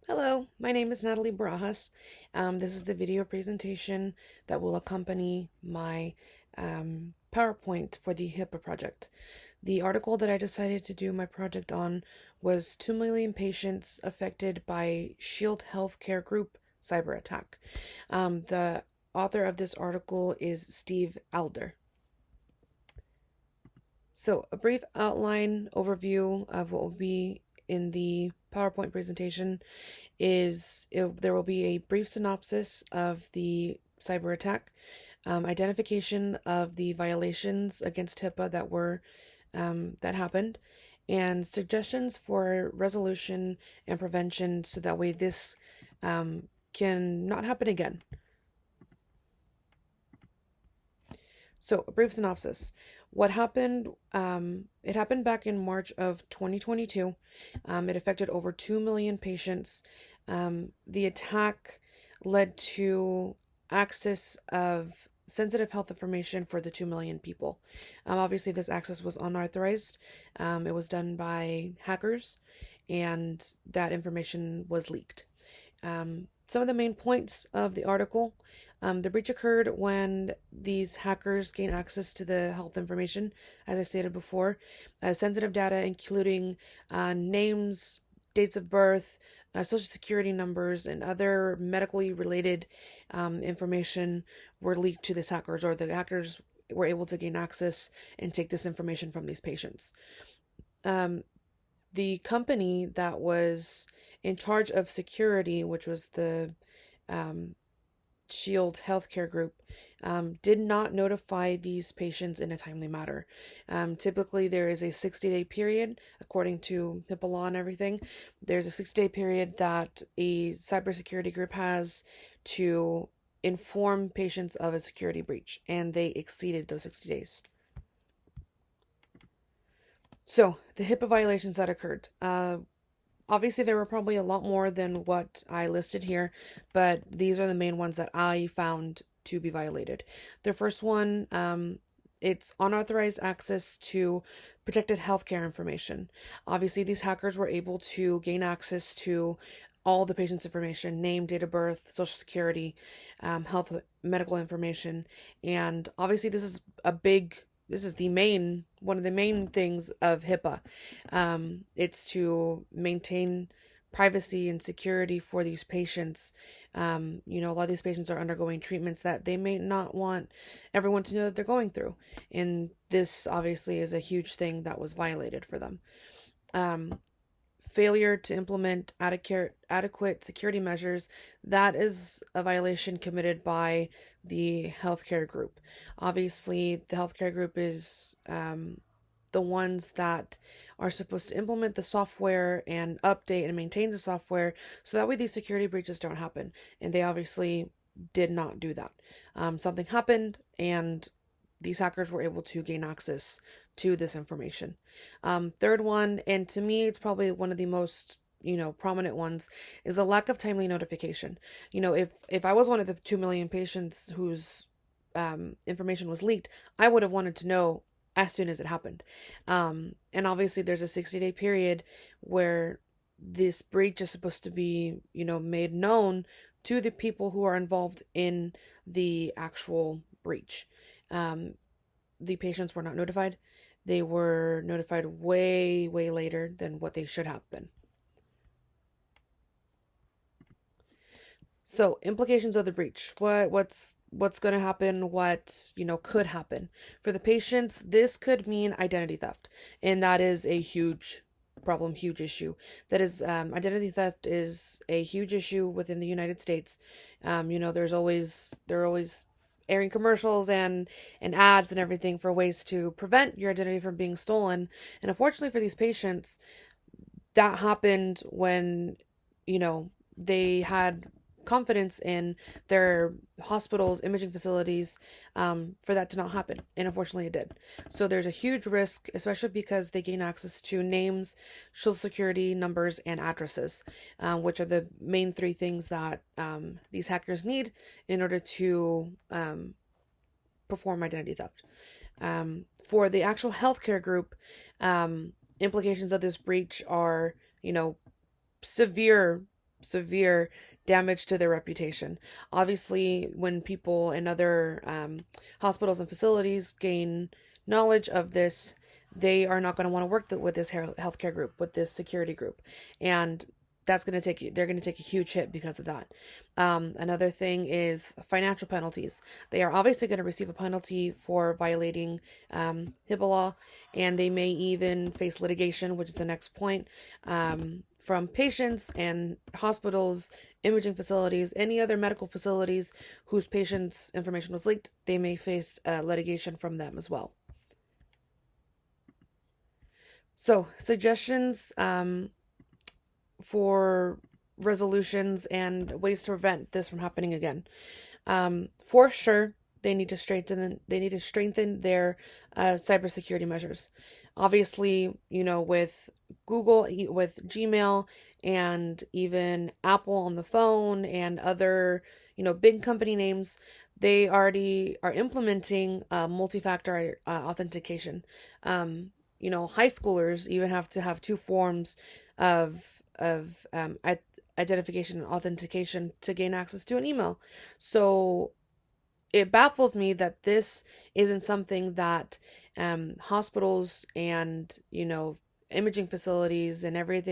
Hello, my name is Natalie Barajas. This is the video presentation that will accompany my PowerPoint for the HIPAA project. The article that I decided to do my project on was 2 million patients affected by Shield Healthcare Group cyber attack. The author of this article is Steve Alder. So, a brief outline overview of what will be in the PowerPoint presentation there will be a brief synopsis of the cyber attack, identification of the violations against HIPAA that happened, and suggestions for resolution and prevention so that way this can not happen again. So, a brief synopsis. What happened? It happened back in March of 2022. It affected over 2 million patients. The attack led to access of sensitive health information for the 2 million people. Obviously, this access was unauthorized. It was done by hackers, and that information was leaked. Some of the main points of the article. The breach occurred when these hackers gained access to the health information, as I stated before, sensitive data including names, dates of birth, social security numbers, and other medically related information were leaked to these hackers, or the hackers were able to gain access and take this information from these patients. The company that was in charge of security, which was the Shield Healthcare Group, did not notify these patients in a timely manner. Typically, there is a 60-day period, according to HIPAA law and everything. There's a 60-day period that a cybersecurity group has to inform patients of a security breach, and they exceeded those 60 days. So, the HIPAA violations that occurred. Obviously, there were probably a lot more than what I listed here, but these are the main ones that I found to be violated. The first one, it's unauthorized access to protected healthcare information. Obviously, these hackers were able to gain access to all the patient's information, name, date of birth, social security, health, medical information, and obviously this is one of the main things of HIPAA. It's to maintain privacy and security for these patients. A lot of these patients are undergoing treatments that they may not want everyone to know that they're going through. And this obviously is a huge thing that was violated for them. Failure to implement adequate security measures, that is a violation committed by the healthcare group. Obviously, the healthcare group is the ones that are supposed to implement the software and update and maintain the software so that way these security breaches don't happen. And they obviously did not do that. Something happened, and these hackers were able to gain access to this information. Third one, and to me, it's probably one of the most prominent ones, is the lack of timely notification. If I was one of the 2 million patients whose information was leaked, I would have wanted to know as soon as it happened. And obviously, there's a 60-day period where this breach is supposed to be, made known to the people who are involved in the actual breach. The patients were not notified. They were notified way, way later than what they should have been. So, implications of the breach. What's going to happen? What, could happen? For the patients, this could mean identity theft, and that is a huge problem, huge issue. That is, identity theft is a huge issue within the United States. They're always airing commercials and ads and everything for ways to prevent your identity from being stolen. And unfortunately for these patients, that happened when, they had confidence in their hospitals, imaging facilities, for that to not happen. And unfortunately it did. So there's a huge risk, especially because they gain access to names, social security numbers, and addresses, which are the main three things that these hackers need in order to perform identity theft. For the actual healthcare group, implications of this breach are, severe severe damage to their reputation. Obviously, when people in other hospitals and facilities gain knowledge of this, they are not going to want to work with this healthcare group, with this security group, and they're going to take a huge hit because of that. Another thing is financial penalties. They are obviously going to receive a penalty for violating HIPAA law, and they may even face litigation, which is the next point, from patients and hospitals, imaging facilities, any other medical facilities whose patients' information was leaked. They may face litigation from them as well. So, suggestions for resolutions and ways to prevent this from happening again. For sure, they need to strengthen their cybersecurity measures. Obviously, with Google, with Gmail, and even Apple on the phone and other, big company names, they already are implementing multi-factor authentication. High schoolers even have to have two forms of identification and authentication to gain access to an email. So it baffles me that this isn't something that hospitals and imaging facilities and every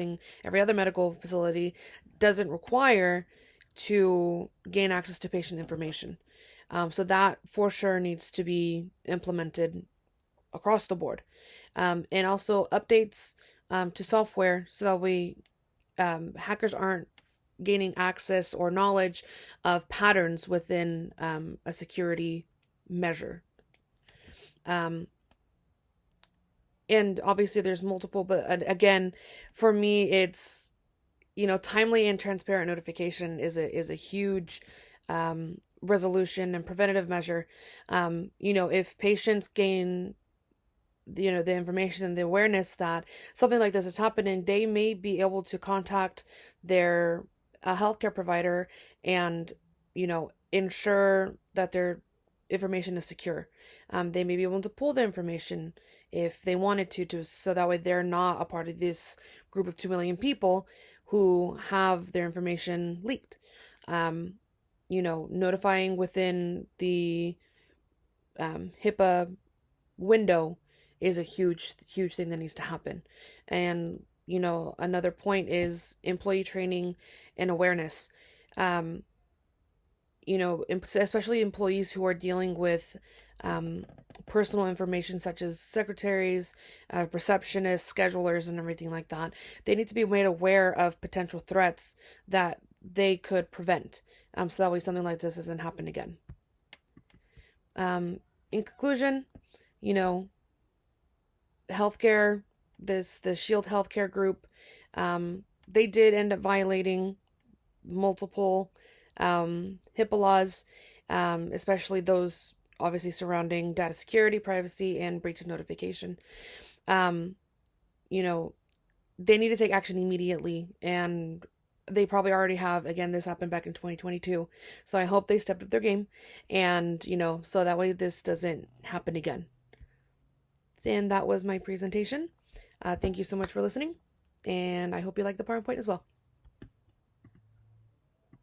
other medical facility doesn't require to gain access to patient information. So that for sure needs to be implemented across the board. And also updates to software so that hackers aren't gaining access or knowledge of patterns within a security measure. And obviously there's multiple, but again, for me, it's, timely and transparent notification is a huge resolution and preventative measure. If patients gain the information and the awareness that something like this is happening, they may be able to contact their healthcare provider and ensure that their information is secure. They may be able to pull the information if they wanted to so that way they're not a part of this group of 2 million people who have their information leaked. Notifying within the HIPAA window is a huge thing that needs to happen. And another point is employee training and awareness. Especially employees who are dealing with personal information such as secretaries, receptionists, schedulers, and everything like that. They need to be made aware of potential threats that they could prevent, so that way something like this doesn't happen again. In conclusion, healthcare, the Shield Healthcare Group, they did end up violating multiple HIPAA laws, especially those obviously surrounding data security, privacy, and breach of notification. They need to take action immediately, and they probably already have. Again, this happened back in 2022, so I hope they stepped up their game, and so that way this doesn't happen again. And that was my presentation. Thank you so much for listening, and I hope you like the PowerPoint as well.